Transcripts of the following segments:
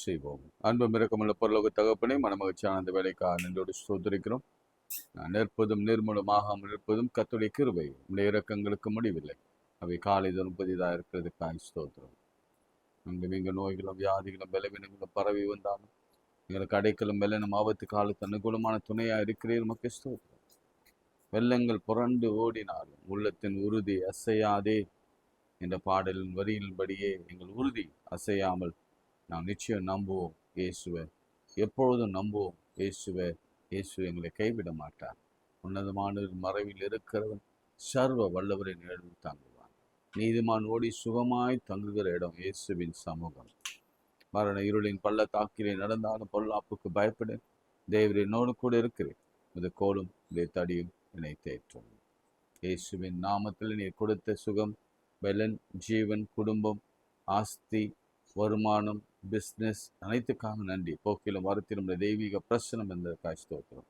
செய்வோம். அன்பு மிரக்கமுள்ள பரலோக தகப்பனே, மனமகிழ்ச்சியான அந்த வேலைக்காக நன்றோடு ஸ்தோத்திரிக்கிறோம். நிற்பதும் நிர்மூலமாகாமல் இருப்பதும் கர்த்தருடைய கிருபை. உடைய இரக்கங்களுக்கு முடிவில்லை. அவை காலைதோறும் புதிதாக இருக்கிறதுக்காக ஸ்தோத்திரம். அங்கு இங்கு நோய்களும் வியாதிகளும் பலவீனங்களும் பரவி வந்தாலும் எங்களுக்கு அடைக்கலும் வெள்ளனும் ஆபத்து காலத்து அனுகூலமான துணையாக இருக்கிறீர். மக்கள் ஸ்தோத்திரம். வெள்ளங்கள் புரண்டு ஓடினாலும் உள்ளத்தின் உறுதி அசையாதே என்ற பாடலின் வரியின்படியே எங்கள் உறுதி அசையாமல் நாம் நிச்சயம் நம்புவோம் இயேசுவை. எப்பொழுதும் நம்புவோம் இயேசுவை. இயேசு எங்களை கைவிட மாட்டார். உன்னதமான மறைவில் இருக்கிறவன் சர்வ வல்லவரை நிழலில் தாங்குவான். நீதிமான் ஓடி சுகமாய் தங்குகிற இடம் இயேசுவின் சமூகம். மரண இருளின் பள்ளத்தாக்கிலே நடந்தாலும் பொல்லாப்புக்கு பயப்பட தேவரே என்னோடு கூட இருக்கிறேன். இது கோலும் இதை தடியும் என்னை தேற்றும். இயேசுவின் நாமத்தில் நீர் கொடுத்த சுகம், பலன், ஜீவன், குடும்பம், ஆஸ்தி, வருமானம், பிஸ்னஸ் அனைத்துக்காக நன்றி. போக்கிலும் வரத்திலும் தெய்வீக பிரசனம் என்பதற்காக ஸ்தோத்திரம்.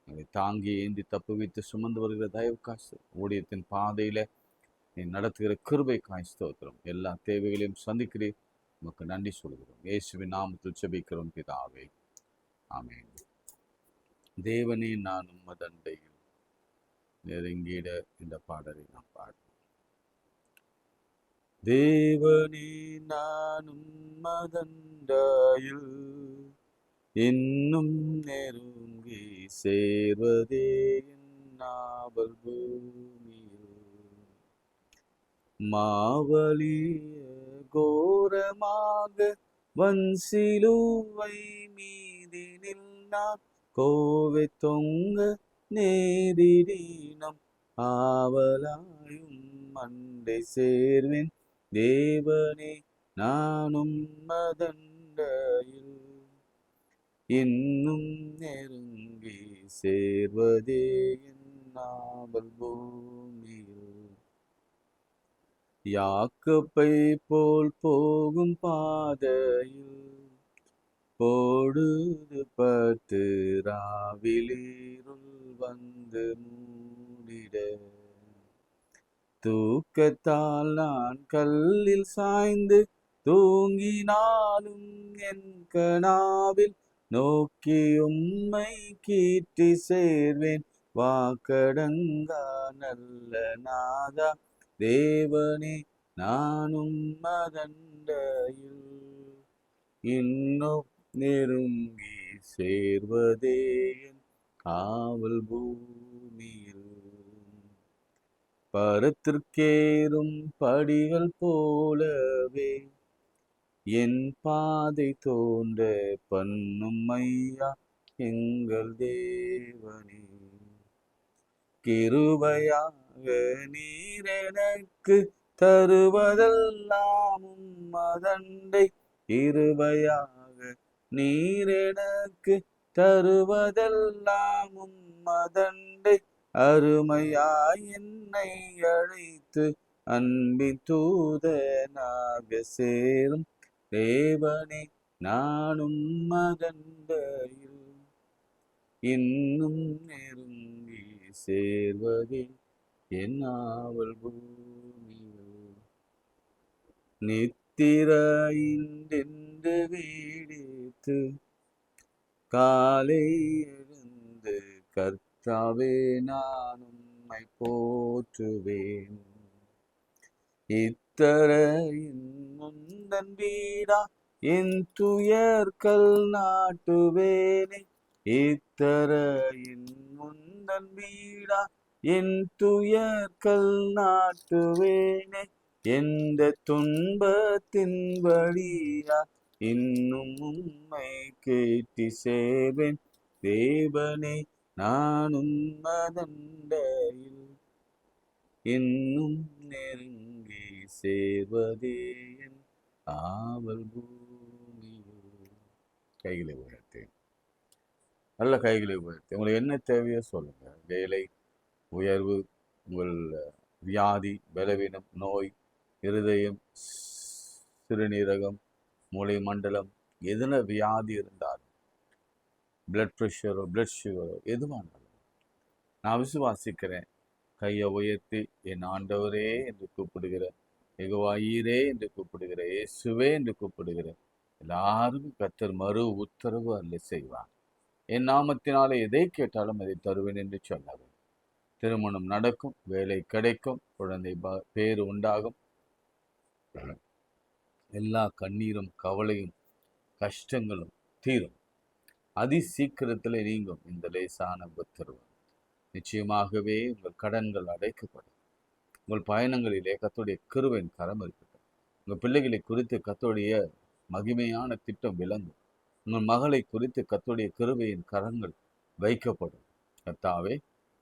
அதை தாங்கி ஏந்தி தப்பு வைத்து சுமந்து வருகிற தயவுக்காக ஊழியத்தின் பாதையில நீ நடத்துகிற கிருபைக்காக ஸ்தோத்திரம். எல்லா தேவைகளையும் சந்திக்கிறேன். உமக்கு நன்றி சொல்கிறோம். இயேசுவின் நாமத்தில் ஜெபிக்கிறோம் பிதாவே, ஆமென். தேவனே நான் உம்மதண்டையில் நெருங்கிட இந்த பாடலை நாம் பாடுவோம். தேவனே நான் உம்மதண்டையில் இன்னும் நெருங்கி சேர்வதே என்னாவல் பூமியில். மாவலிய கோரமாக வன்சிலுவை மீதினில் நான் கோவை தொங்க நேரிடினம் ஆவலாயும் மண்டை சேர்வேன். தேவனே நானும் மதண்டையில் இன்னும் நெருங்கி சேர்வதே என்னாவல் பூமியில். யாக்கோப்பை போல் போகும் பாதையில் பொழுது பட்டு ராவிலிருள் வந்து மூடிட தூக்கத்தால் நான் கல்லில் சாய்ந்து தூங்கினாலும் என் கனாவில் நோக்கி உம்மை கீற்றி சேர்வேன். வாக்கடங்கா நல்ல நாதா தேவனே நானும் மதண்டையில் இன்னும் நெருங்கி சேர்வதே என் காவல் பூமியில். பரத்திற்கேறும் படிகள் போலவே என் பாதை தோன்ற பண்ணும் ஐயா எங்கள் தேவனே. கிருபையாக நீர் எனக்கு தருவதெல்லாமும் மதண்டை. கிருபையாக நீர் எனக்கு தருவதெல்லாமும் மதண்டை. அருமையாய் என்னை அழைத்து அன்பின் தூதனாக சேரும் தேவனே நானும் மதண்டையில் இன்னும் நெருங்கி சேர்வதே என் ஆவல் பூமியில். நித்திரையின்றென்று வீடித்து காலை எழுந்து கர்த்தாவே நான் உம்மை போற்றுவேன். இத்தரையின் முந்தன் வீடா என் துயர்கள் நாட்டுவேனே. இத்தரையின் முந்தன் வீடா என் துயர்கள் நாட்டுவேனே. எந்த துன்பத்தின் வழியா இன்னும் உம்மை கேட்டி சேவேன். தேவனே நானும் மதண்டையில் இன்னும் நெருங்கி சேர்வதே என் ஆவல் பூமியில். கைகளை உயர்த்தேன், நல்ல கைகளை உயர்த்தி உங்களுக்கு என்ன தேவையோ சொல்லுங்க. வேலை, உயர்வு, உங்கள் வியாதி, பலவீனம், நோய், இருதயம், சிறுநீரகம், மூளை மண்டலம், எதுன வியாதி இருந்தாலும், பிளட் ப்ரெஷரோ பிளட் சுகரோ எதுவானாலும் நான் விசுவாசிக்கிறேன். கையை உயர்த்தி என் ஆண்டவரே என்று கூப்பிடுகிற, யெகோவா ஈரே என்று கூப்பிடுகிற, இயேசுவே என்று கூப்பிடுகிற எல்லாருக்கும் கர்த்தர் மறு உத்தரவு அல்ல செய்வார். என் நாமத்தினாலே எதை கேட்டாலும் அதை தருவேன் என்று சொன்னார். திருமணம் நடக்கும், வேலை கிடைக்கும், குழந்தை பேரு உண்டாகும். எல்லா கண்ணீரும் கவலையும் கஷ்டங்களும் தீரும். அதி சீக்கிரத்தில் நீங்கும் இந்த லேசான உத்தரவு. நிச்சயமாகவே உங்கள் கடன்கள் அடைக்கப்படும். உங்கள் பயணங்களிலே கர்த்தருடைய கிருபையின் கரம் இருக்கட்டும். உங்கள் பிள்ளைகளை குறித்து கர்த்தருடைய மகிமையான திட்டம் விளங்கும். உங்கள் மகளை குறித்து கர்த்தருடைய கிருபையின் கரங்கள் வைக்கப்படும். கர்த்தாவே,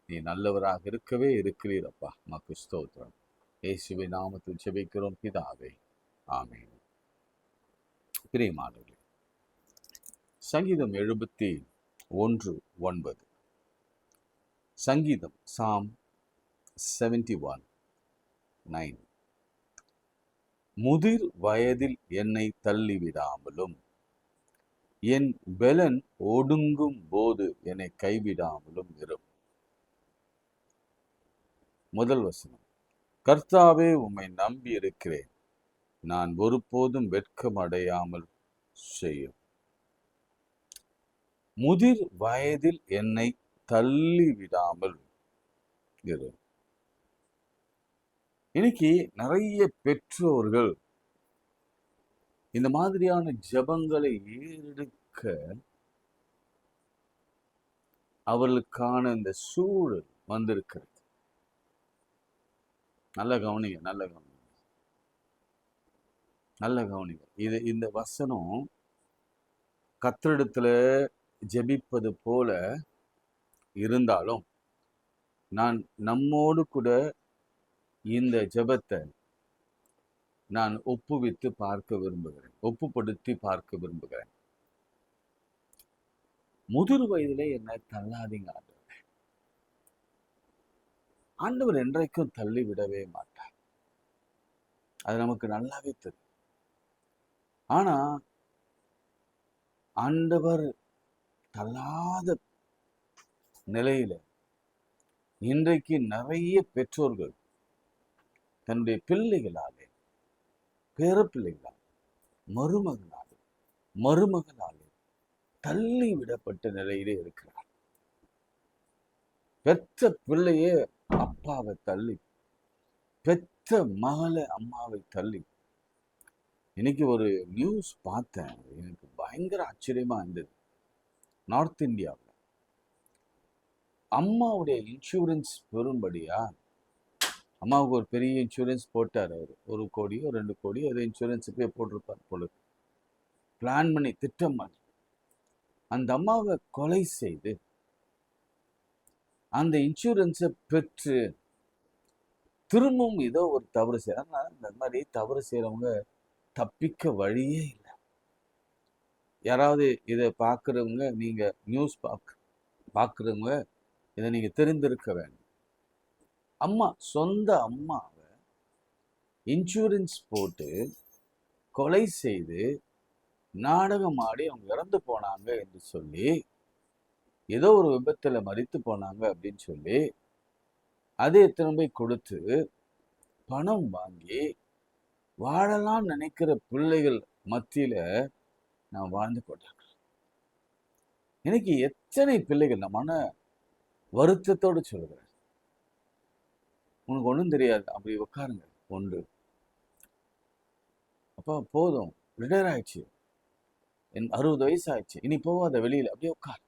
நீ நல்லவராக இருக்கவே இருக்கிறீரப்பா. உமக்கு ஸ்தோத்திரம். இயேசுவின் நாமத்தில் ஜெபிக்கிறோம் பிதாவே, ஆமென். பிரியமானவர்களே, சங்கீதம் 71:9. சங்கீதம் சாம் 71:9. முதிர் வயதில் என்னை தள்ளிவிடாமலும் என் பெலன் ஒடுங்கும் போது என்னை கைவிடாமலும் இரும். முதல் வசனம், கர்த்தாவே உம்மை நம்பி இருக்கிறேன், நான் ஒருபோதும் வெட்கம் அடையாமல் செய்யும். முதிர் வயதில் என்னை தள்ளிவிடாமல் இரு. இன்னைக்கு நிறைய பெற்றோர்கள் இந்த மாதிரியான ஜெபங்களை ஏறெடுக்க அவர்களுக்கான இந்த சூழல் வந்திருக்கிறது. நல்ல கவனிங்க, நல்ல கவனிங்க, நல்ல கவனிங்க. இந்த வசனம் கர்த்தரிடத்துல ஜெபிப்பது போல இருந்தாலும், நான் நம்மோடு கூட இந்த ஜெபத்தை நான் ஒப்புவித்து பார்க்க விரும்புகிறேன், ஒப்புப்படுத்தி பார்க்க விரும்புகிறேன். முதிர் வயதிலே என்னை தள்ளாதீங்க ஆண்டவர். ஆண்டவர் என்றைக்கும் தள்ளி விடவே மாட்டார். அது நமக்கு நல்லாவே தெரியும். ஆனா ஆண்டவர் தள்ளாத நிலையில இன்றைக்கு நிறைய பெற்றோர்கள் தன்னுடைய பிள்ளைகளாலே, பேர பிள்ளைகளாலே, மருமகளாலே தள்ளி விடப்பட்ட நிலையிலே இருக்கிறார். பெற்ற பிள்ளையே அப்பாவை தள்ளி, பெற்ற மகளை அம்மாவை தள்ளி. இன்னைக்கு ஒரு நியூஸ் பார்த்தேன், எனக்கு பயங்கர ஆச்சரியமா இருந்தது. நார்த் இந்தியாவில் அம்மாவுடைய இன்சூரன்ஸ் பெறும்படியா, அம்மாவுக்கு ஒரு பெரிய இன்சூரன்ஸ் போட்டார். அவர் 1 கோடியோ 2 கோடியோ ஏதோ இன்சூரன்ஸுக்கே போட்டிருப்பார் போல. பிளான் பண்ணி திட்டம் பண்ணி அந்த அம்மாவை கொலை செய்து அந்த இன்சூரன்ஸை பெற்று திரும்பவும் ஏதோ ஒரு தவறு செய்ய. இந்த மாதிரி தவறு செய்யறவங்க தப்பிக்க வழியே இல்லை. யாராவது இதை பார்க்குறவங்க, நீங்க நியூஸ் பார்க்குறவங்க இதை நீங்க தெரிந்திருக்க வேண்டும். அம்மா, சொந்த அம்மாவை இன்சூரன்ஸ் போட்டு கொலை செய்து நாடகம் ஆடி அவங்க இறந்து போனாங்க என்று சொல்லி, ஏதோ ஒரு விபத்துல மரித்து போனாங்க அப்படின்னு சொல்லி அதை திரும்ப கொடுத்து பணம் வாங்கி வாழலாம் நினைக்கிற பிள்ளைகள் மத்தியில நான் வாழ்ந்து கொண்டிருக்கிறேன். எனக்கு எத்தனை பிள்ளைகள், நான் மன வருத்தத்தோடு சொல்கிறேன். உனக்கு ஒன்றும் தெரியாது, அப்படி உட்காருங்க. ஒன்று, அப்பா போதும், ரிட்டையர் ஆயிடுச்சு, 60 வயசு ஆயிடுச்சு, இனி போகாத வெளியில, அப்படியே உட்கார்.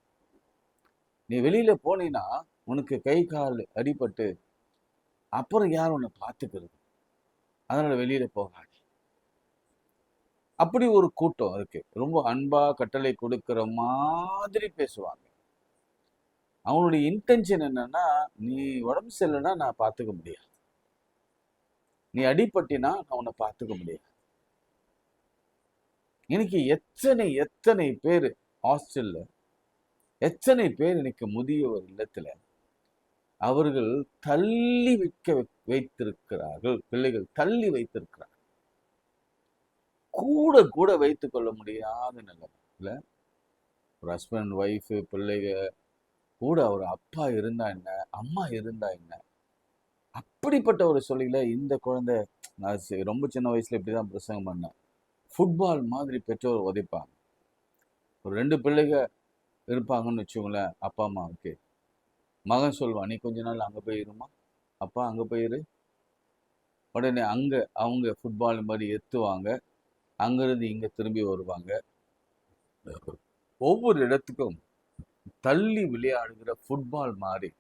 நீ வெளியில போனீன்னா உனக்கு கை கால் அடிபட்டு அப்புறம் யார் உன்னை பார்த்துக்கிறது? அதனால வெளியில போகாது. அப்படி ஒரு கூட்டம் இருக்கு. ரொம்ப அன்பா கட்டளை கொடுக்கிற மாதிரி பேசுவாங்க. அவனுடைய இன்டென்ஷன் என்னன்னா, நீ உடம்பு சரியில்லைன்னா நான் பார்த்துக்க முடியாது, நீ அடிபட்டினா நான் உன்னை பார்த்துக்க முடியாது. இன்னைக்கு எத்தனை பேர் ஹாஸ்டல்ல, எத்தனை பேர் இன்னைக்கு முதியவர் இல்லத்துல அவர்கள் தள்ளி வைத்திருக்கிறார்கள். பிள்ளைகள் தள்ளி வைத்திருக்கிறார்கள். கூட வைத்துக் கொள்ள முடியாத நிலைமை. ஒரு ஹஸ்பண்ட் ஒய்ஃபு பிள்ளைக கூட அவர் அப்பா இருந்தா என்ன, அம்மா இருந்தா என்ன, அப்படிப்பட்ட ஒரு சொல்லில இந்த குழந்தை, நான் ரொம்ப சின்ன வயசுல இப்படிதான் பிரசங்கம் பண்ணேன். ஃபுட்பால் மாதிரி பெற்றோர் உதைப்பாங்க. ஒரு 2 பிள்ளைங்க இருப்பாங்கன்னு வச்சுக்கோங்களேன் அப்பா அம்மாவுக்கு. மகன் சொல்லுவான், நீ கொஞ்ச நாள் அங்கே போயிருமா, அப்பா அங்கே போயிரு. உடனே அங்கே அவங்க ஃபுட்பால் மாதிரி எத்துவாங்க, அங்கேருந்து இங்கே திரும்பி வருவாங்க. ஒவ்வொரு இடத்துக்கும் தள்ளி விளையாடுகிற ஃபுட்பால் மாதிரி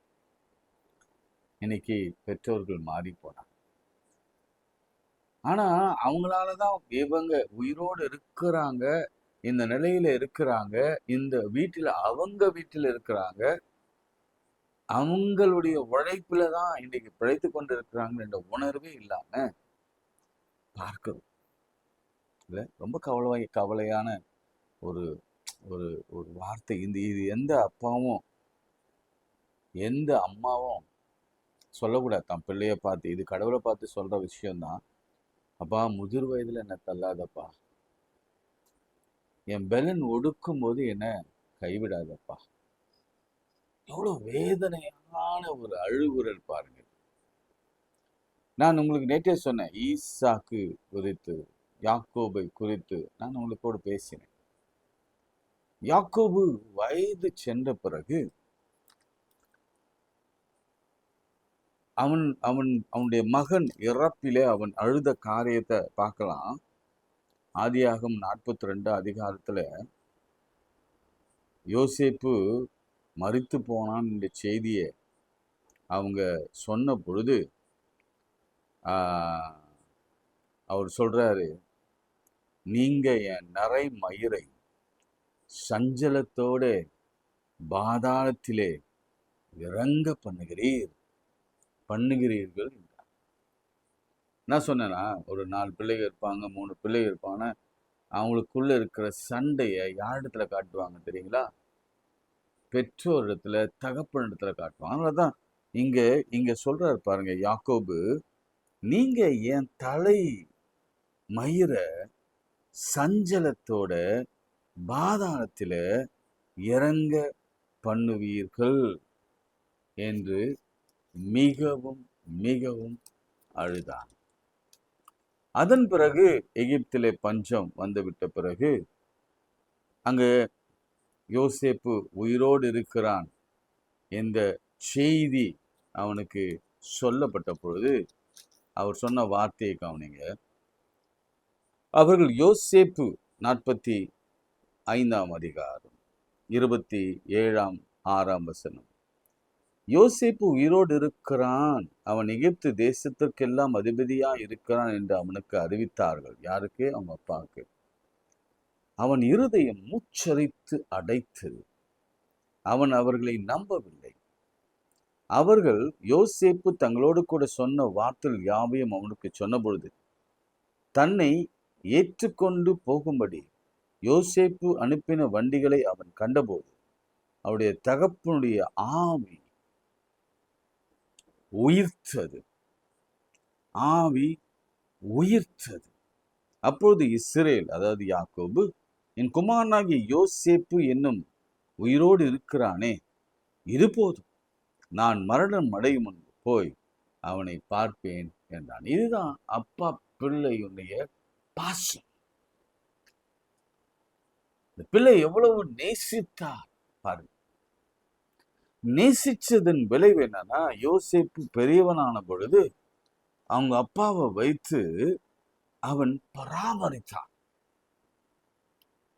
இன்னைக்கு பெற்றோர்கள் மாறி போனாங்க. ஆனா அவங்களாலதான் இவங்க உயிரோடு இருக்கிறாங்க, இந்த நிலையில இருக்கிறாங்க, இந்த வீட்டில இருக்கிறாங்க, அவங்களுடைய உழைப்புல தான் இன்னைக்கு பிழைத்து கொண்டு இருக்கிறாங்க என்ற உணர்வே இல்லாம பார்க்கிறோம். இல்ல ரொம்ப கவலையான ஒரு ஒரு ஒரு வார்த்தை. இது எந்த அப்பாவும் எந்த அம்மாவும் சொல்லக்கூடாது தன் பிள்ளைய பார்த்து. இது கடவுளை பார்த்து சொல்ற விஷயம்தான். அப்பா முதிர் வயதுல என்ன தள்ளாதப்பா, என் பெலன் ஒடுக்கும் போது என்ன கைவிடாதப்பா. எவ்வளவு வேதனையான ஒரு அழுகுரல் பாருங்க. நான் உங்களுக்கு நேற்றே சொன்னேன், ஈசாக்கு குறித்து, யாக்கோபை குறித்து நான் உங்களுக்கோடு பேசினேன். யாக்கோபு வயது சென்ற பிறகு அவனுடைய மகன் இறப்பிலே அவன் அழுத காரியத்தை பார்க்கலாம். ஆதியாகம் 42 அதிகாரத்துல யோசேப்பு மரித்து போனான் என்ற செய்தியை அவங்க சொன்ன பொழுது அவர் சொல்றாரு, நீங்க என் நிறை மயிரை சஞ்சலத்தோட பாதாளத்திலே இறங்க பண்ணுகிறீர்கள். என்ன சொன்னேன்னா, ஒரு 4 பிள்ளைகள் இருப்பாங்க, 3 பிள்ளைகள் இருப்பாங்க, அவங்களுக்குள்ள இருக்கிற சண்டையை யாரிடத்துல காட்டுவாங்க தெரியுங்களா? பெற்றோர் இடத்துல, தகப்பன் இடத்துல காட்டுவாங்க. அதனாலதான் இங்க சொல்றாரு பாருங்க யாக்கோபு, நீங்க என் தலை மயிர சஞ்சலத்தோட பாதாளத்தில இறங்க பண்ணுவீர்கள் என்று மிகவும் மிகவும் அழுதான். அதன் பிறகு எகிப்திலே பஞ்சம் வந்துவிட்ட பிறகு அங்கு யோசேப்பு உயிரோடு இருக்கிறான் என்ற செய்தி அவனுக்கு சொல்லப்பட்ட பொழுது அவர் சொன்ன வார்த்தையை கவனிங்க. அவர்கள் யோசேப்பு 45 அதிகாரம் 27-6 யோசேப்பு உயிரோடு இருக்கிறான், அவன் எகிப்து தேசத்திற்கெல்லாம் அதிபதியா இருக்கிறான் என்று அவனுக்கு அறிவித்தார்கள். யாருக்கு? அவங்க அப்பாவுக்கு. அவன் இருதயம் மூச்சரித்து அடைத்தது, அவன் அவர்களை நம்பவில்லை. அவர்கள் யோசேப்பு தங்களோடு கூட சொன்ன வார்த்தைகள் யாவையும் அவனுக்கு சொன்ன பொழுது தன்னை ஏற்றுக்கொண்டு போகும்படி யோசேப்பு அனுப்பின வண்டிகளை அவன் கண்டபோது அவருடைய தகப்பனுடைய ஆவி உயிர்த்தது. அப்பொழுது இஸ்ரேல், அதாவது யாக்கோபு, என் குமாரனாகிய யோசேப்பு என்னும் உயிரோடு இருக்கிறானே, இது போதும், நான் மரணம் அடையும் முன்பு போய் அவனை பார்ப்பேன் என்றான். இதுதான் அப்பா பிள்ளையுடைய பாசம். இந்த பிள்ளை எவ்வளவு நேசித்தார் பாருங்க. நேசிச்சதன் விளைவு என்னன்னா, யோசேப்பு பெரியவனான பொழுது அவங்க அப்பாவை வைத்து அவன் பராமரித்தான்.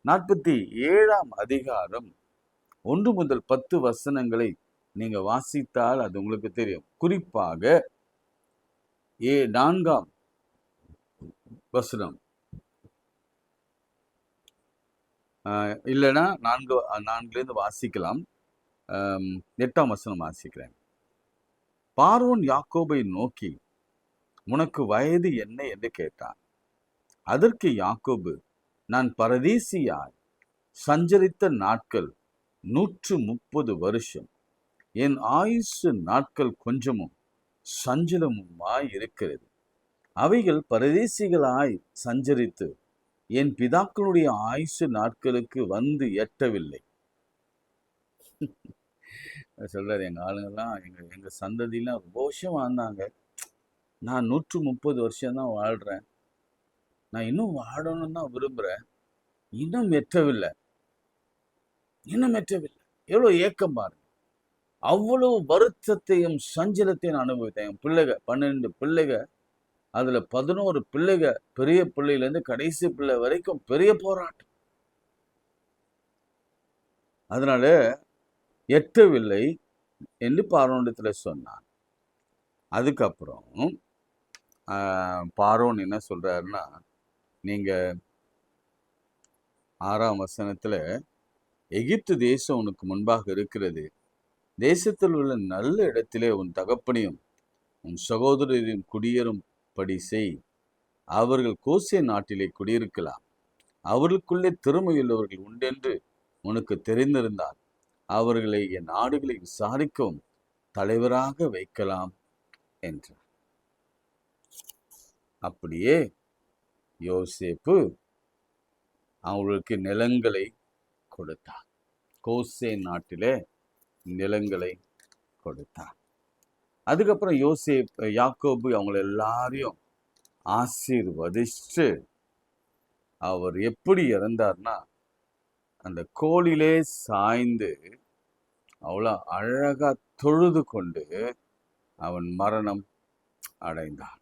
47 அதிகாரம் 1 முதல் 10 வசனங்களை நீங்க வாசித்தால் அது உங்களுக்கு தெரியும். குறிப்பாக 4 வசனம், இல்லைன்னா 4 வாசிக்கலாம். 8 வசனம் வாசிக்கிறேன். பார்வோன் யாக்கோபை நோக்கி, உனக்கு வயது என்ன என்று கேட்டான். அதற்கு யாக்கோபு, நான் பரதேசியாய் சஞ்சரித்த நாட்கள் 130 வருஷம், என் ஆயுசு நாட்கள் கொஞ்சமும் சஞ்சலமுமாய் இருக்கிறது. அவைகள் பரதேசிகளாய் சஞ்சரித்து என் பிதாக்களுடைய ஆயுசு நாட்களுக்கு வந்து எட்டவில்லை. சொல்றாரு, எங்க ஆளுங்கெல்லாம் எங்க சந்ததியெல்லாம் ரொம்ப வருஷம் வாழ்ந்தாங்க, நான் 130 வருஷம் தான் வாழ்றேன். நான் இன்னும் வாழணும்னு தான் விரும்புறேன், இன்னும் எட்டவில்லை, இன்னும் எட்டவில்லை. எவ்வளவு ஏக்கம் பாருங்க. அவ்வளவு வருத்தத்தையும் சஞ்சலத்தையும் நான் அனுபவித்தேன். என் பிள்ளைக 12 பிள்ளைக, அதுல 11 பிள்ளைக, பெரிய பிள்ளையிலேருந்து கடைசி பிள்ளை வரைக்கும் பெரிய போராட்டம். அதனால எட்டவில்லை என்று பார்வோனிடத்துல சொன்னான். அதுக்கப்புறம் பார்வோன் என்ன சொல்றாருன்னா, நீங்க 6ஆம் வசனத்துல, எகிப்து தேசம் உனக்கு முன்பாக இருக்கிறது, தேசத்தில் உள்ள நல்ல இடத்திலே உன் தகப்பனையும் உன் சகோதரரையும் குடியேறும்படி செய். அவர்கள் கோசேன் நாட்டிலே குடியிருக்கலாம். அவர்களுக்குள்ளே திறமையுள்ளவர்கள் உண்டென்று உனக்கு தெரிந்திருந்தால் அவர்களை என் நாடுகளை விசாரிக்கவும் தலைவராக வைக்கலாம் என்றார். அப்படியே யோசேப்பு அவர்களுக்கு நிலங்களை கொடுத்தார். கோசேன் நாட்டிலே நிலங்களை கொடுத்தார். அதுக்கப்புறம் யாக்கோபு அவங்களை எல்லாரையும் ஆசீர்வதிச்சு அவர் எப்படி இறந்தார்னா, அந்த கோலிலே சாய்ந்து அவ்வளோ அழகா தொழுது கொண்டு அவன் மரணம் அடைந்தான்.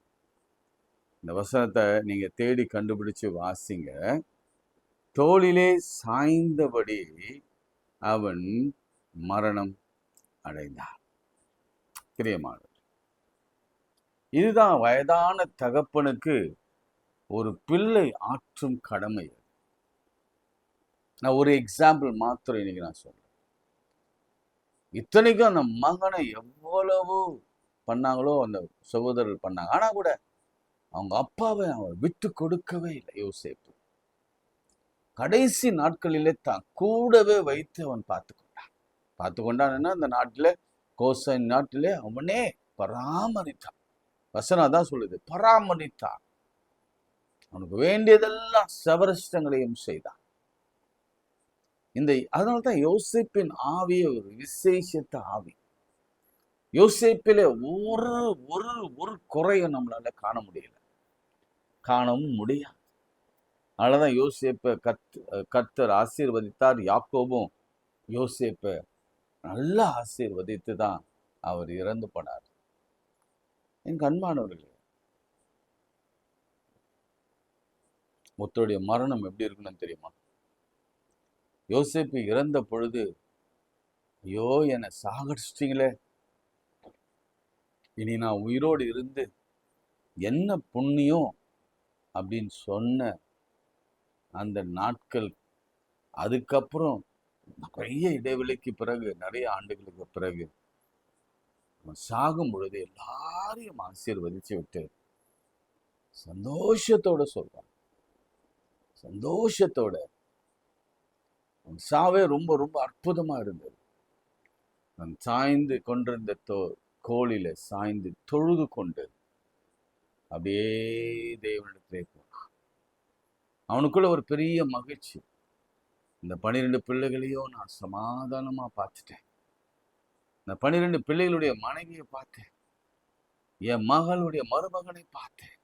இந்த வசனத்தை நீங்க தேடி கண்டுபிடிச்சு வாசிங்க. தோளிலே சாய்ந்தபடி அவன் மரணம் அடைந்தான். பிரியமானவர், இதுதான் வயதான தகப்பனுக்கு ஒரு பிள்ளை ஆற்றும் கடமை. நான் ஒரு எக்ஸாம்பிள் மாத்திரம் இன்னைக்கு நான் சொல்றேன். இத்தனைக்கும் அந்த மகனை எவ்வளவு பண்ணாங்களோ அந்த சகோதரர் பண்ணாங்க, ஆனா கூட அவங்க அப்பாவை அவர் விட்டு கொடுக்கவே இல்லை. யோசேப்பு கடைசி நாட்களிலே தான் கூடவே வைத்து அவன் பார்த்து கொண்டான். அந்த நாட்டில கோசேன் நாட்டிலே அவனே பராமரித்தான். வசனம் தான் சொல்லுது, பராமரித்தான். அவனுக்கு வேண்டியதெல்லாம் சவரஷ்டங்களையும் செய்தான். அதனால்தான் யோசேப்பின் ஆவிய ஒரு விசேஷத்த ஆவி. யோசேப்பிலே ஒரு ஒரு ஒரு குறையும் நம்மளால காணவும் முடியாது. அதனாலதான் யோசேப்பை கர்த்தர் ஆசீர்வதித்தார். யாக்கோபும் யோசேப்பை நல்லா ஆசீர்வதித்து தான் அவர் இறந்து போனார். என் அன்பானவர்களே, ஒருத்தருடைய மரணம் எப்படி இருக்குன்னு தெரியுமா? யோசேப்பு இறந்த பொழுது, ஐயோ என்னை சாகடிச்சிட்டீங்களே, இனி நான் உயிரோடு இருந்து என்ன புண்ணியம் அப்படின்னு சொன்ன அந்த நாட்கள், அதுக்கப்புறம் நிறைய இடைவெளிக்கு பிறகு, நிறைய ஆண்டுகளுக்கு பிறகு சாகும் பொழுது எல்லாரையும் ஆசீர்வதிச்சு விட்டு சந்தோஷத்தோட சொல்றான். சந்தோஷத்தோட சாவே ரொம்ப ரொம்ப அற்புதமா இருந்தது. நான் சாய்ந்து கொண்டிருந்த கோலில சாய்ந்து தொழுது கொண்டு அப்படியே தேவனிடத்திலே போனான். அவனுக்குள்ள ஒரு பெரிய மகிழ்ச்சி. இந்த 12 பிள்ளைகளையும் நான் சமாதானமா பார்த்துட்டேன். இந்த 12 பிள்ளைகளுடைய மனைவியை பார்த்தேன், என் மகளுடைய மருமகனை பார்த்தேன்,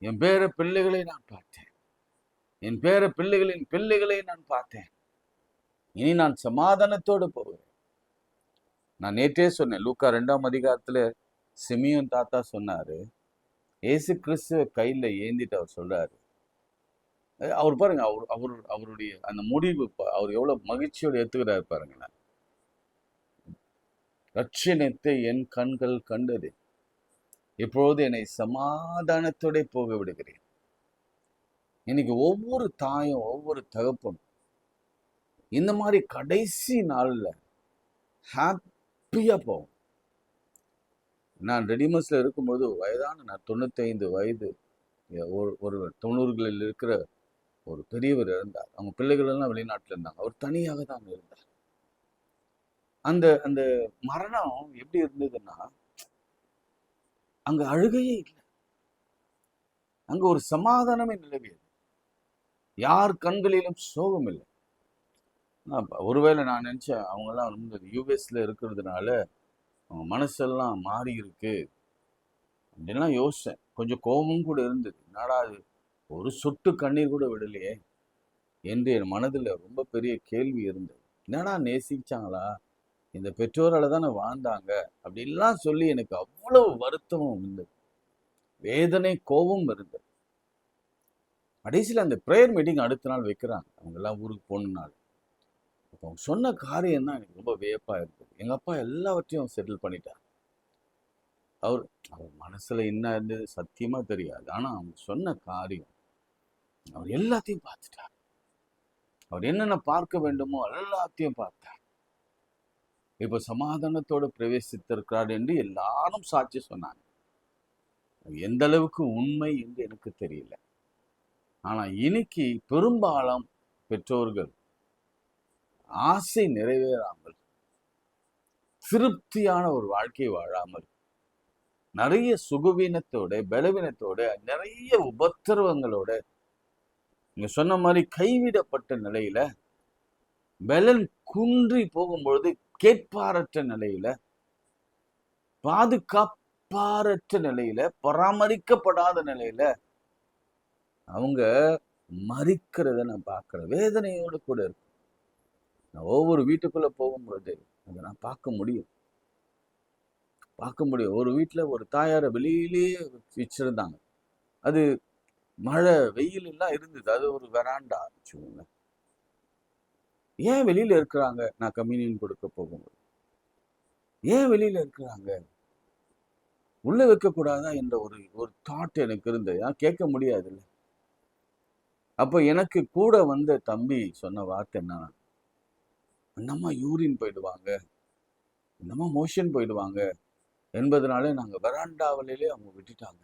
என் பேர பிள்ளைகளை நான் பார்த்தேன், என் பேர பிள்ளைகளின் பிள்ளைகளை நான் பார்த்தேன். இனி நான் சமாதானத்தோடு போவேன். நான் நேற்றே சொன்னேன், லூக்கா 2ஆம் அதிகாரத்துல சிமியோன் தாத்தா சொன்னாரு, ஏசு கிறிஸ்துவ கையில ஏந்திட்டு அவர் சொல்றாரு. அவர் பாருங்க, அவருடைய அந்த முடிவு அவர் எவ்வளவு மகிழ்ச்சியோடு ஏத்துக்கிறாரு பாருங்களேன். ரட்சணத்தை என் கண்கள் கண்டது, இப்பொழுது என்னை சமாதானத்தோட போக விடுகிறேன். இன்னைக்கு ஒவ்வொரு தாயும் ஒவ்வொரு தகப்பனும் இந்த மாதிரி கடைசி நாள்ல ஹாப்பியா போகும். நான் ரெடிமஸ்ல இருக்கும்போது வயதான, நான் 95 வயது, ஒரு 90களில் இருக்கிற ஒரு பெரியவர் இருந்தார். அவங்க பிள்ளைகள் எல்லாம் வெளிநாட்டுல இருந்தாங்க, அவர் தனியாக தான் இருந்தார். அந்த அந்த மரணம் எப்படி இருந்ததுன்னா, அங்க அழுகையே இல்லை, அங்க ஒரு சமாதானமே நிலவியது, யார் கண்களிலும் சோகம் இல்லை. ஒருவேளை நான் நினைச்சேன், அவங்கெல்லாம் வந்து யூஎஸ்ல இருக்கிறதுனால அவங்க மனசெல்லாம் மாறி இருக்கு அப்படின்லாம் யோசிச்சேன். கொஞ்சம் கோபமும் கூட இருந்தது. என்னடா அது ஒரு சொட்டு கண்ணீர் கூட விடலையே என்று என் மனதில் ரொம்ப பெரிய கேள்வி இருந்தது. என்னடா நேசிச்சாங்களா, இந்த பெற்றோரால தானே வாழ்ந்தாங்க அப்படின்லாம் சொல்லி எனக்கு அவ்வளவு வருத்தமும் இருந்தது, வேதனை, கோபம் இருந்தது. கடைசியில் அந்த ப்ரேயர் மீட்டிங் அடுத்த நாள் வைக்கிறாங்க, அவங்க எல்லாம் ஊருக்கு போகணுன்னால. அப்போ அவங்க சொன்ன காரியம் தான் எனக்கு ரொம்ப வியப்பாக இருந்தது. எங்கள் அப்பா எல்லாவற்றையும் செட்டில் பண்ணிட்டார். அவர் அவர் மனசுல என்ன இருந்தது சத்தியமா தெரியாது. ஆனா அவங்க சொன்ன காரியம், அவர் எல்லாத்தையும் பார்த்துட்டார். அவர் என்னென்ன பார்க்க வேண்டுமோ எல்லாத்தையும் பார்த்தார். இப்ப சமாதானத்தோடு பிரவேசித்திருக்கிறார் என்று எல்லாரும் சாட்சி சொன்னாங்க. எந்த அளவுக்கு உண்மை என்று எனக்கு தெரியல. ஆனா இன்னைக்கு பெரும்பாலும் பெற்றோர்கள் ஆசை நிறைவேறாமல், திருப்தியான ஒரு வாழ்க்கை வாழாமல், நிறைய சுகவீனத்தோட, பலவீனத்தோட, நிறைய உபத்திரவங்களோட, நீங்க சொன்ன மாதிரி கைவிடப்பட்ட நிலையில, பலன் குன்றி போகும்பொழுது, கேட்பாரற்ற நிலையில, பாதுகாப்பாரற்ற நிலையில, பராமரிக்கப்படாத நிலையில அவங்க மறிக்கிறத நான் பார்க்கிறேன். வேதனையோடு கூட இருக்கு. நான் ஒவ்வொரு வீட்டுக்குள்ள போகும்பொழுது அதை நான் பார்க்க முடியும். ஒரு வீட்டுல ஒரு தாயாரை வெளியிலேயே வச்சிருந்தாங்க. அது மழை வெயில் எல்லாம் இருந்தது. அது ஒரு வெராண்டா வச்சுக்கோங்க. ஏன் வெளியில இருக்கிறாங்க? நான் கம்யூனியன் கொடுக்க போகும்போது ஏன் வெளியில இருக்கிறாங்க? உள்ள வைக்க கூடாதா என்ற ஒரு தாட் எனக்கு இருந்தது. கேட்க முடியாதுல்ல. அப்ப எனக்கு கூட வந்த தம்பி சொன்ன வார்த்தை என்ன, அந்தம்மா யூரின் போயிடுவாங்க, அந்தம்மா மோஷன் போயிடுவாங்க என்பதனால நாங்க வெராண்டாவிலே அவங்க விட்டுட்டாங்க.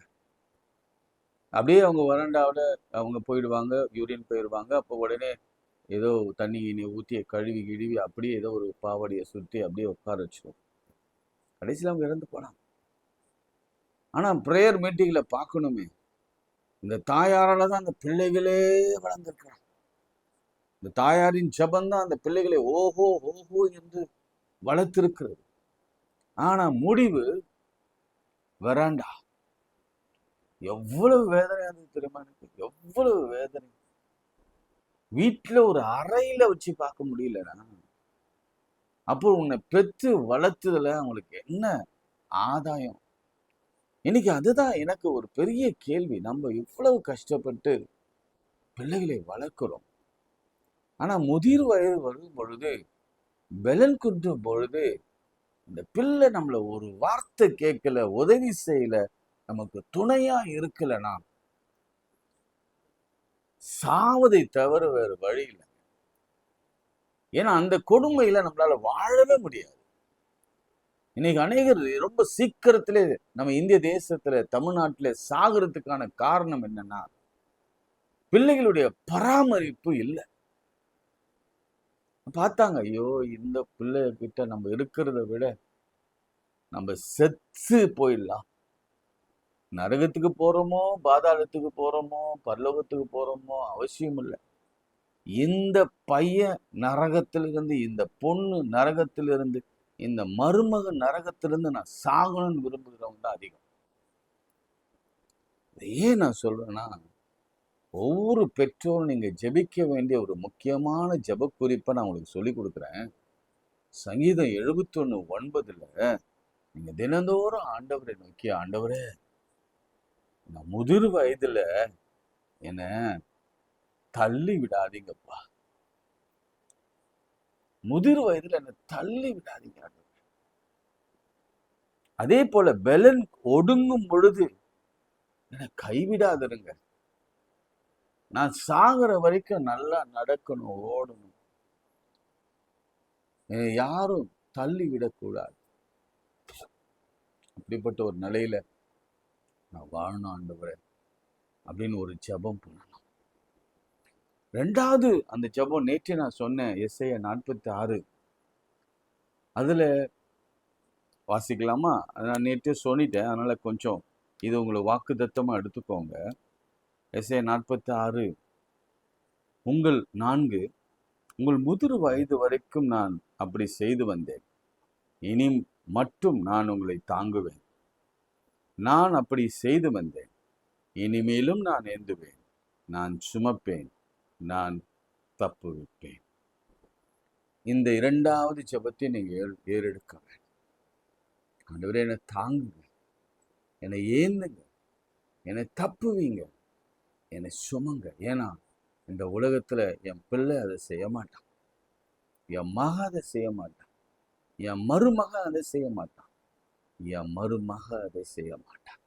அப்படியே அவங்க வராண்டாவில் அவங்க போயிடுவாங்க, யூரின் போயிடுவாங்க. அப்போ உடனே ஏதோ தண்ணி ஊற்றிய கழுவி கிழுவி அப்படியே ஏதோ ஒரு பாவாடியை சுற்றி அப்படியே உட்கார வச்சிடும். கடைசியில் அவங்க இறந்து போனாங்க. ஆனால் ப்ரேயர் மீட்டிங்கில் பார்க்கணுமே, இந்த தாயாரால தான் அந்த பிள்ளைகளே வளர்ந்துருக்கிறாங்க. இந்த தாயாரின் ஜபந்தான் அந்த பிள்ளைகளை ஓஹோ ஓஹோ என்று வளர்த்திருக்கிறது. ஆனா முடிவு வராண்டா. எவ்வளவு வேதனை அது தெரியுமா எனக்கு? எவ்வளவு வேதனை. வீட்டுல ஒரு அறையில வச்சு பார்க்க முடியலனா, அப்போ உன்னை பெற்று வளர்த்ததுல அவங்களுக்கு என்ன ஆதாயம்? இன்னைக்கு அதுதான் எனக்கு ஒரு பெரிய கேள்வி. நம்ம இவ்வளவு கஷ்டப்பட்டு பிள்ளைகளை வளர்க்கிறோம். ஆனா முதிர் வயது வரும் பொழுது, பலன் குன்றும் பொழுது, இந்த பிள்ளை நம்மள ஒரு வார்த்தை கேட்கல, உதவி செய்யல, நமக்கு துணையா இருக்கலனா, சாவதை தவிர வேறு வழி இல்லை. ஏன்னா அந்த கொடுமையில நம்மளால வாழவே முடியாது. இன்னைக்கு அநேகர் ரொம்ப சீக்கிரத்திலே நம்ம இந்திய தேசத்துல, தமிழ்நாட்டில சாகிறதுக்கான காரணம் என்னன்னா, பிள்ளைகளுடைய பராமரிப்பு இல்லை. பார்த்தாங்க, ஐயோ இந்த பிள்ளை கிட்ட நம்ம இருக்கிறத விட நம்ம செத்து போயிடலாம். நரகத்துக்கு போறோமோ, பாதாளத்துக்கு போறோமோ, பரலோகத்துக்கு போறோமோ அவசியம் இல்லை. இந்த பையன் நரகத்திலிருந்து, இந்த பொண்ணு நரகத்திலிருந்து, இந்த மருமகன் நரகத்திலிருந்து நான் சாகணும்னு விரும்புகிறவங்க தான் அதிகம். ஏன் நான் சொல்றேன்னா, ஒவ்வொரு பெற்றோரும் நீங்க ஜெபிக்க வேண்டிய ஒரு முக்கியமான ஜெப குறிப்பை நான் உங்களுக்கு சொல்லி கொடுக்குறேன். சங்கீதம் 71:9 நீங்க தினந்தோறும் ஆண்டவரை நோக்கி, ஆண்டவரே நான் முதிர் வயதுல என்ன தள்ளி விடாதீங்கப்பா, முதிர் வயதுல என்ன தள்ளி விடாதீங்க. அதே போல பலன் ஒடுங்கும் பொழுது என்ன கைவிடாதிருங்க. நான் சாகிற வரைக்கும் நல்லா நடக்கணும், ஓடணும், யாரும் தள்ளி விடக்கூடாது. அப்படிப்பட்ட ஒரு நிலையில நான் வாழணும் ஆண்டவரே அப்படின்னு ஒரு ஜெபம் பண்ணணும். ரெண்டாவது அந்த ஜெபம் நேற்று நான் சொன்னேன், எஸ்ஐயா 46 அதுல வாசிக்கலாமா? நான் நேற்றே சொல்லிட்டேன், அதனால கொஞ்சம் இது உங்களுக்கு வாக்குத்தத்தமா எடுத்துக்கோங்க. எஸ்ஐயா 46 உங்கள் முதிர் வயது வரைக்கும் நான் அப்படி செய்து வந்தேன், இனி மட்டும் நான் உங்களை தாங்குவேன். நான் அப்படி செய்து வந்தேன், இனிமேலும் நான் ஏந்துவேன். நான் சுமப்பேன், நான் தப்புவிப்பேன். இந்த இரண்டாவது ஜெபத்தை நீங்க ஏறெடுக்க வேண்டும். ஆண்டவரே, என்னை தாங்குங்க, என்னை ஏந்துங்க, என்னை தப்புவீங்க, என்னை சுமங்க. ஏன்னா இந்த உலகத்துல என் பிள்ளை அதை செய்ய மாட்டான், என் மக அதை செய்ய மாட்டான், என் மருமக அதை செய்ய மாட்டான், என் மருமக அதை செய்ய மாட்டான்.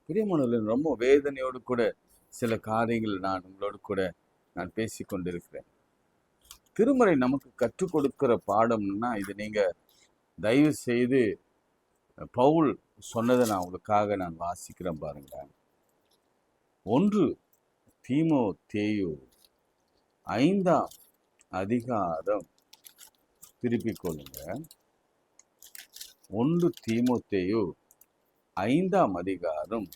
பிரியமானவர்களே, ரொம்ப வேதனையோடு கூட சில காரியங்கள் நான் உங்களோடு கூட நான் பேசி கொண்டிருக்கிறேன். திருமறை நமக்கு கற்றுக் கொடுக்கிற பாடம்னா இது. நீங்க தயவு செய்து பவுல் சொன்னதை நான் உங்களுக்காக நான் வாசிக்கிறேன் பாருங்க. 1 தீமோத்தேயு 5ஆம் அதிகாரம், திருப்பிக் கொள்ளுங்க. 1 தீமோத்தேயு 5ஆம் அதிகாரம்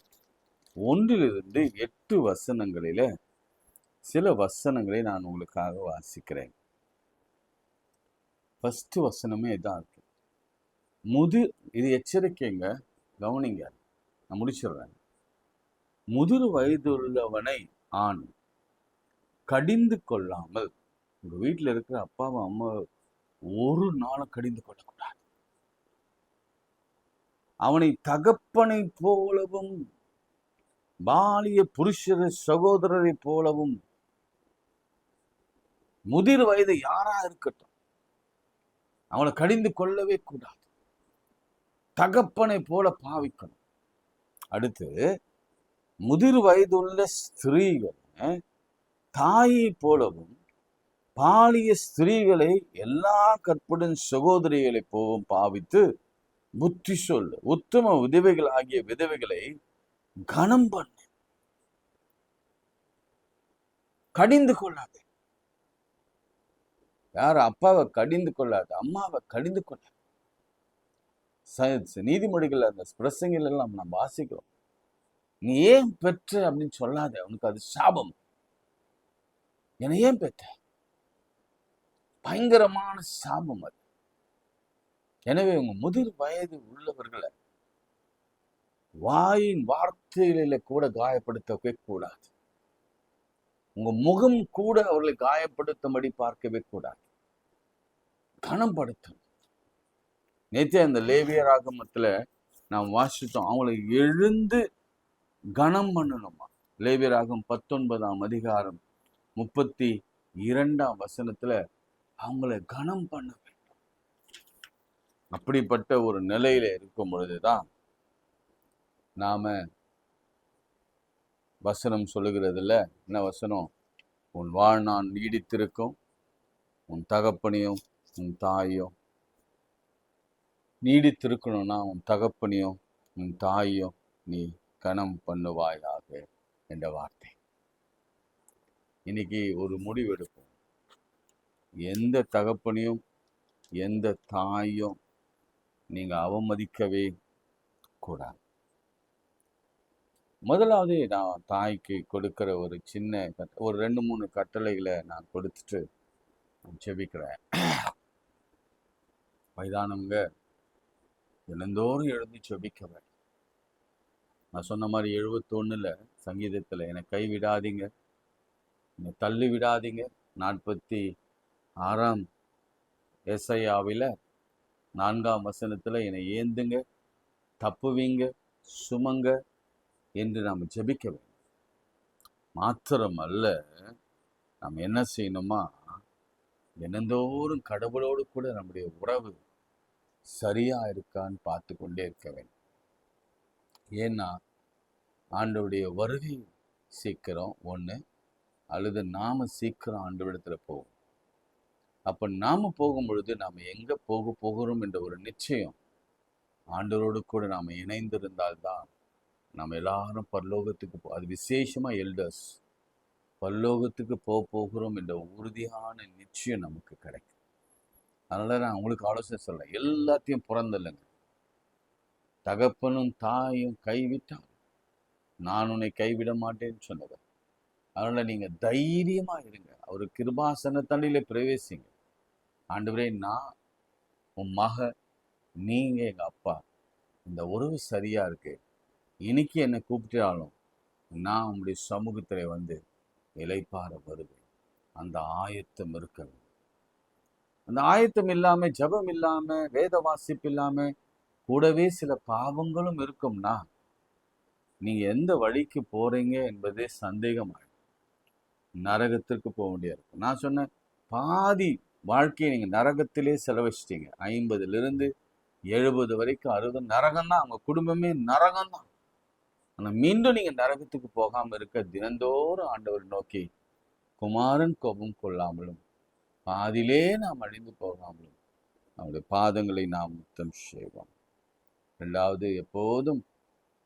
1 to 8 வசனங்களில சில வசனங்களை நான் உங்களுக்காக வாசிக்கிறேன். ஃபர்ஸ்ட் வசனமே இதான் இருக்கு. இது எச்சரிக்கைங்க, கவனிங்க, நான் முடிச்சிடுறேன். முதிர் வயதுள்ளவனை ஆண் கடிந்து கொள்ளாமல். உங்க வீட்டில் இருக்கிற அப்பாவும் அம்மா ஒரு நாளும் கடிந்து கொள்ளக்கூடாது. அவனை தகப்பனை போலவும் பாலிய புருஷர சகோதரரை போலவும், முதிர் வயது யாரா இருக்கட்டும், அவனை கடிந்து கொள்ளவே கூடாது. தகப்பனை போல பாவிக்கணும். அடுத்து, முதிர் வயதுள்ள ஸ்திரீகளை தாயை போலவும், பாலிய ஸ்திரீகளை எல்லா கற்புடன் சகோதரிகளை போவும் பாவித்து புத்தி சொல்லு. உத்தம விதவைகள் ஆகிய விதவைகளை கனம் பண்ண, கடிந்து கொள்ளாது. யார் அப்பாவை கடிந்து கொள்ளாது, அம்மாவை கடிந்து கொள்ளாது. நீதிமொழிகள் அந்த பிரசங்கில் எல்லாம் நாம் வாசிக்கிறோம். நீ ஏன் பெற்ற அப்படின்னு சொல்லாத, உனக்கு அது சாபம். என்னை ஏன் பெற்ற? பயங்கரமான சாபம் அது. எனவே உங்க முதிர் வயது உள்ளவர்களை வாயின் வார்த்தைகளில கூட காயப்படுத்தவே கூடாது. உங்க முகம் கூட அவர்களை காயப்படுத்தும்படி பார்க்கவே கூடாது. கனப்படுத்தணும். நேற்றே அந்த லேவியராகமத்துல நாம் வாசித்தோம், அவங்களை எழுந்து கனம் பண்ணணுமா. லேவியராகம் 19ஆம் அதிகாரம் 32ஆம் வசனத்துல அவங்களை கனம் பண்ண வேண்டும். அப்படிப்பட்ட ஒரு நிலையில இருக்கும் பொழுதுதான் நாம வசனம் சொல்லுகிறதுல என்ன வசனம்? உன் வாழ்நாள் நீடித்திருக்கும், உன் தகப்பனையும் உன் தாயும் நீடித்திருக்கணும்னா உன் தகப்பனையும் உன் தாயும் நீ கனம் பண்ணுவாயாக என்ற வார்த்தை. இன்னைக்கு ஒரு முடிவெடுப்போம். எந்த தகப்பனையும் எந்த தாயும் நீங்க அவமதிக்கவே கூடாது. முதலாவது நான் தாய்க்கு கொடுக்கிற ஒரு சின்ன ஒரு 2-3 கட்டளைகளை நான் கொடுத்துட்டு ஜெபிக்கிறேன். வயதானவங்க தினந்தோறும் எழுந்து ஜெபிக்க வேண்டும். நான் சொன்ன மாதிரி 71 சங்கீதத்துல என்னை கைவிடாதீங்க, என்னை தள்ளி விடாதீங்க. 46ஆம் ஏசாயாவில 4ஆம் வசனத்துல என்னை ஏந்துங்க, தப்புவீங்க, சுமங்க என்று நாம் ஜெபிக்க வேண்டும். மாத்திரமல்ல, நாம் என்ன செய்யணுமா, தினந்தோறும் கடவுளோடு கூட நம்முடைய உறவு சரியா இருக்கான்னு பார்த்து கொண்டே இருக்க வேண்டும். ஏன்னா ஆண்டவருடைய வருகை சீக்கிரம் ஒன்று, அல்லது நாம சீக்கிரம் ஆண்டவரிடத்துல போவோம். அப்ப நாம போகும் பொழுது நாம எங்க போகிறோம் என்ற ஒரு நிச்சயம் ஆண்டவரோடு கூட நாம இணைந்திருந்தால்தான் நாம் எல்லாரும் பரலோகத்துக்கு அது விசேஷமா எல்டர்ஸ் பரலோகத்துக்கு போகிறோம் என்ற உறுதியான நிச்சயம் நமக்கு கிடைக்கும். அதனால நான் உங்களுக்கு ஆலோசனை சொல்றேன், எல்லாத்தையும் புறந்தல்லுங்க. தகப்பனும் தாயும் கைவிட்டால் நான் உன்னை கைவிட மாட்டேன்னு சொன்னவர். அதனால நீங்க தைரியமா இருங்க. அவரு கிருபாசன தண்டில பிரவேசிங்க. ஆண்டவரே, நான் உன் மக, நீங்க எங்க அப்பா, இந்த உறவு சரியா இருக்கு. இன்னைக்கு என்னை கூப்பிட்டாலும் நான் உங்களுடைய சமூகத்திலே வந்து இளைப்பாற வருவேன். அந்த ஆயத்தம் இருக்க வேண்டும். அந்த ஆயத்தம் இல்லாம, ஜெபம் இல்லாம, வேத வாசிப்பு இல்லாம, கூடவே சில பாவங்களும் இருக்கும்னா நீங்க எந்த வழிக்கு போறீங்க என்பதே சந்தேகமாயிடும். நரகத்திற்கு போக வேண்டியது இருக்கும். நான் சொன்னேன், பாதி வாழ்க்கையை நீங்க நரகத்திலே செலவழிச்சிட்டீங்க. 50லிருந்து 70 வரைக்கும் 60 நரகம் தான். அவங்க குடும்பமே நரகம் தான். ஆனா மீண்டும் நீங்க நரகத்துக்கு போகாம இருக்க தினந்தோறும் ஆண்டவர் நோக்கி குமாரன் கோபம் கொள்ளாமலும் பாதியிலே நாம் அழிந்து போகாமலும் அவருடைய பாதங்களை நாம் முத்தம் செய்வோம். 2வது, எப்போதும்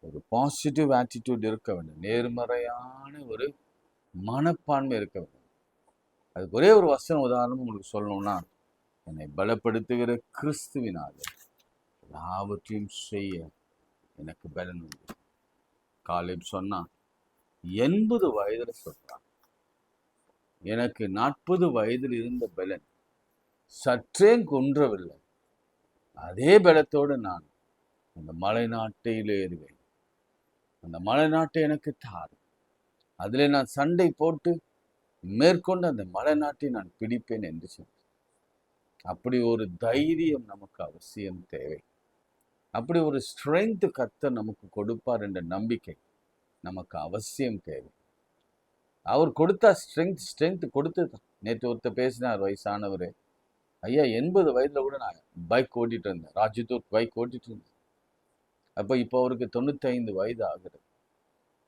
ஒரு பாசிட்டிவ் ஆட்டிடியூட் இருக்க வேண்டும். நேர்மறையான ஒரு மனப்பான்மை இருக்க வேண்டும். அதுக்கு ஒரே ஒரு வசனம் உதாரணம் உங்களுக்கு சொல்லணும்னா, என்னை பலப்படுத்துகிற கிறிஸ்துவினால எல்லாவற்றையும் செய்ய எனக்கு பலன் உண்டு. காலேப் சொன்னா 80 வயதுல சொல்றான், எனக்கு 40 வயதில் இருந்த பலன் சற்றே குன்றவில்லை. அதே பலத்தோடு நான் அந்த மலை நாட்டையில் ஏறுவேன். அந்த மலை நாட்டை எனக்கு தாரு. அதிலே நான் சண்டை போட்டு மேற்கொண்டு அந்த மலை நாட்டை நான் பிடிப்பேன் என்று சொன்னார். அப்படி ஒரு தைரியம் நமக்கு அவசியம் தேவை. அப்படி ஒரு ஸ்ட்ரென்த் கர்த்தர் நமக்கு கொடுப்பார் என்ற நம்பிக்கை நமக்கு அவசியம் தேவை. அவர் கொடுத்தா ஸ்ட்ரென்த் கொடுத்துதான். நேற்று ஒருத்தர் பேசினார், வயசானவர். ஐயா, 80 வயதுல கூட நான் பைக் ஓட்டிட்டு இருந்தேன், ராஜ்தூத் பைக் ஓட்டிட்டு இருந்தேன். அப்போ இப்போ அவருக்கு 95 வயது ஆகுது.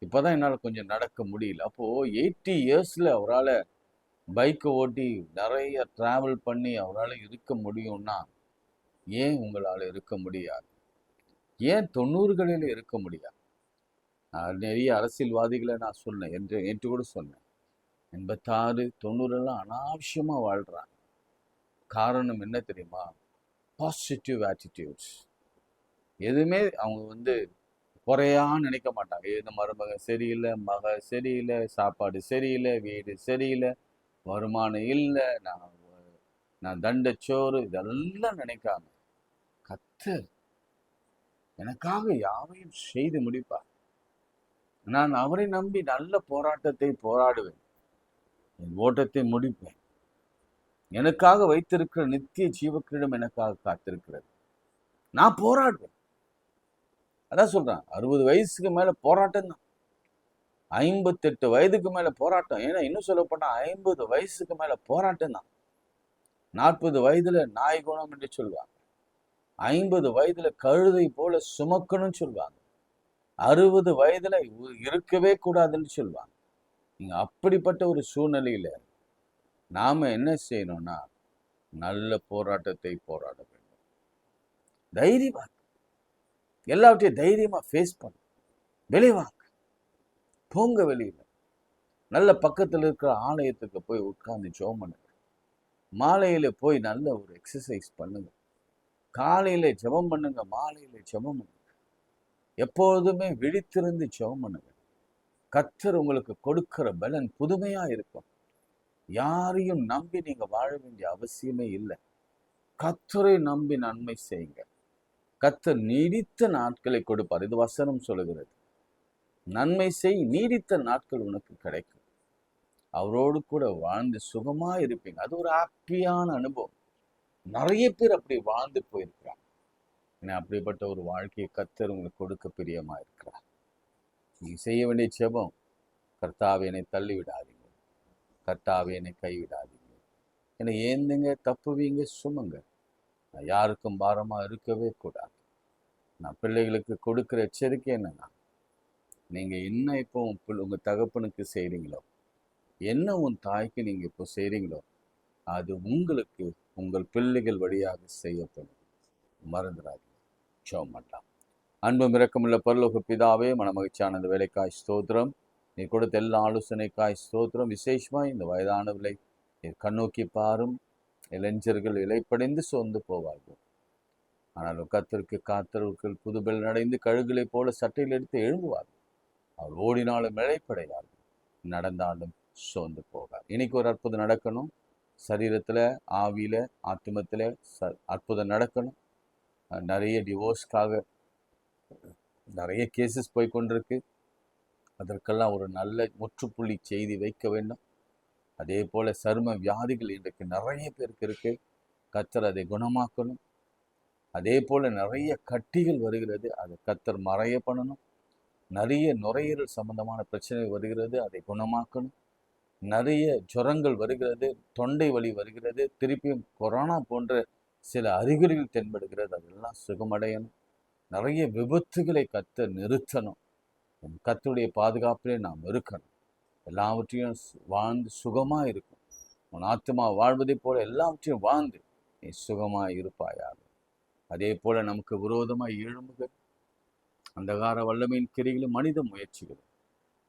இப்போதான் என்னால் கொஞ்சம் நடக்க முடியல. அப்போ 80 இயர்ஸ்ல அவரால் பைக்கை ஓட்டி நிறைய டிராவல் பண்ணி அவரால் இருக்க முடியும்னா ஏன் உங்களால் இருக்க முடியாது? ஏன் 90களில் இருக்க முடியாது? நிறைய அரசியல்வாதிகளை நான் சொன்னேன் என்று கூட சொன்னேன். 86, 90 அனாவசியமா வாழ்றாங்க. காரணம் என்ன தெரியுமா? Positive attitudes. எதுவுமே அவங்க குறையா நினைக்க மாட்டாங்க. இந்த மருமகன் சரியில்லை, மக சரியில்லை, சாப்பாடு சரியில்லை, வீடு சரியில்லை, வருமானம் இல்லை, நான் தண்டச்சோறு, இதெல்லாம் நினைக்காம கர்த்தர் எனக்காக யாவையும் செய்து முடிப்பார். நான் அவரை நம்பி நல்ல போராட்டத்தை போராடுவேன், என் ஓட்டத்தை முடிப்பேன். எனக்காக வைத்திருக்கிற நித்திய ஜீவக்கிரீடம் எனக்காக காத்திருக்கிறது. நான் போராடுவேன். அதான் சொல்றேன், 60 வயசுக்கு மேல போராட்டம் தான். 58 வயதுக்கு மேல போராட்டம். ஏன்னா இன்னும் சொல்லப்போனா 50 வயசுக்கு மேல போராட்டம் தான். 40 வயதுல நாய் குணம் என்று சொல்லுவாங்க. 50 வயதுல கழுதை போல சுமக்கணும்னு சொல்லுவாங்க. 60 வயதுல இருக்கவே கூடாதுன்னு சொல்லுவாங்க. நீங்க அப்படிப்பட்ட ஒரு சூழ்நிலையில நாம என்ன செய்யணும்னா நல்ல போராட்டத்தை போராட வேண்டும். தைரியமா எல்லாவற்றையும் தைரியமா ஃபேஸ் பண்ண, வெளிவாங்க, போங்க வெளியில. நல்ல பக்கத்துல இருக்கிற ஆலயத்துக்கு போய் உட்கார்ந்து ஜெபம் பண்ணுங்க. மாலையில போய் நல்ல ஒரு எக்ஸசைஸ் பண்ணுங்க. காலையில ஜெபம் பண்ணுங்க, மாலையில ஜெபம் பண்ணுங்க. எப்பொழுதுமே விழித்திருந்து ஜெபம் பண்ணுங்க. கர்த்தர் உங்களுக்கு கொடுக்கிற பலன் புதுமையா இருக்கும். யாரையும் நம்பி நீங்க வாழ வேண்டிய அவசியமே இல்லை. கர்த்தரை நம்பி நன்மை செய்யுங்க. கர்த்தர் நீடித்த நாட்களை கொடுப்பார். இது வசனம் சொல்லுகிறது. நன்மை செய், நீடித்த நாட்கள் உனக்கு கிடைக்கும். அவரோடு கூட வாழ்ந்து சுகமா இருப்பீங்க. அது ஒரு ஹாப்பியான அனுபவம். நிறைய பேர் அப்படி வாழ்ந்து போயிருக்கிறாங்க. ஏன்னா அப்படிப்பட்ட ஒரு வாழ்க்கையை கர்த்தர் உங்களுக்கு கொடுக்க பிரியமா இருக்கிறார். நீங்க செய்ய வேண்டிய ஜெபம், கர்த்தாவே என்னை தள்ளி விடாதீங்க, கர்த்தாவே என்னை கைவிடாதீங்க, என்னை ஏந்துங்க, தப்புவீங்க, சுமங்க. நான் யாருக்கும் பாரமா இருக்கவே கூடாது. நான் பிள்ளைகளுக்கு கொடுக்குற எச்சரிக்கை என்னன்னா, நீங்க என்ன இப்போ உங்க தகப்பனுக்கு செய்றீங்களோ, என்ன உன் தாய்க்கு நீங்க இப்போ செய்றீங்களோ, அது உங்களுக்கு உங்கள் பிள்ளைகள் வழியாக செய்யப்படும். மறந்துடாதீங்க. ஜெபம் பண்ணலாம். அன்பும் இரக்கமுள்ள பரலோக பிதாவே, மனமகிழ்ச்சியான இந்த வேலைக்காய் ஸ்தோத்திரம். நீ கொடுத்த எல்லா ஆலோசனைக்காய் ஸ்தோத்திரம். விசேஷமா இந்த வயதானவர்களை கண்ணோக்கி பாரும். இளைஞர்கள் இலைப்படைந்து சோர்ந்து போவார்கள். ஆனாலும் கர்த்தருக்கு காத்தவர்கள் புதுபெல் அடைந்து கழுகுகளை போல சட்டையில் எடுத்து எழும்புவார்கள். அவர் ஓடினாலும் இழைப்படைவார்கள், நடந்தாலும் சோர்ந்து போவார். இன்னைக்கு ஒரு அற்புதம் நடக்கணும். சரீரத்துல, ஆவியில, ஆத்மத்துல அற்புதம் நடக்கணும். நிறைய டிவோர்ஸ்க்காக நிறைய கேசஸ் போய் கொண்டிருக்கு. அதற்கெல்லாம் ஒரு நல்ல முற்றுப்புள்ளி செய்தி வைக்க வேண்டும். அதே போல சரும வியாதிகள் இன்றைக்கு நிறைய பேருக்கு இருக்கு. கர்த்தர் அதை குணமாக்கணும். அதே போல நிறைய கட்டிகள் வருகிறது, அதை கர்த்தர் மறைய பண்ணணும். நிறைய நுரையீரல் சம்பந்தமான பிரச்சனை வருகிறது, அதை குணமாக்கணும். நிறைய ஜுரங்கள் வருகிறது, தொண்டை வலி வருகிறது, திருப்பியும் கொரோனா போன்ற சில அறிகுறிகள் தென்படுகிறது, அதெல்லாம் சுகமடையணும். நிறைய விபத்துகளை கர்த்தர் நிறுத்தணும். கர்த்தருடைய பாதுகாப்பிலே நாம் இருக்கணும். எல்லாவற்றையும் வாழ்ந்து சுகமாக இருக்கும். உன் ஆத்மா வாழ்வதை போல எல்லாவற்றையும் வாழ்ந்து நீ சுகமாக இருப்பாயாக. அதே போல நமக்கு விரோதமாக எழும்புகிற அந்தகார வல்லமையின் கிரிகளும் மனித முயற்சிகளும்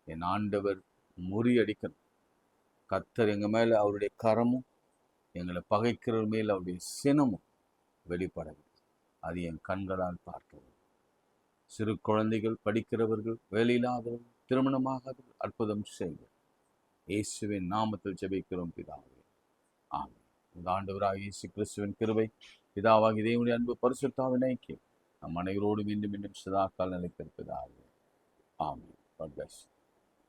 என் ஆண்டவர் முறியடிக்கணும். கர்த்தர் எங்கள் மேலே அவருடைய கரமும் எங்களை பகைக்கிறவர் மேல் அவருடைய சினமும் வெளிப்படவில்லை. அது என் கண்களால் பார்க்கிறது. சிறு குழந்தைகள், படிக்கிறவர்கள், வேலையில்லாதவர்கள், திருமணமாகாதவர்கள் அற்புதம் செய்து இயேசுவின் நாமத்தில் ஜெபிக்கிறோம் பிதாவே, ஆமென். இந்த ஆண்டவராக இயேசு கிறிஸ்துவின் கிருபை, பிதாவாகிய தேவனுடைய அன்பு, பரிசுத்தாவின் ஐக்கியம் நம் அனைவரோடு மீண்டும் மீண்டும் சதா கால நிலைத்திருப்பதாக. ஆமென். God bless you.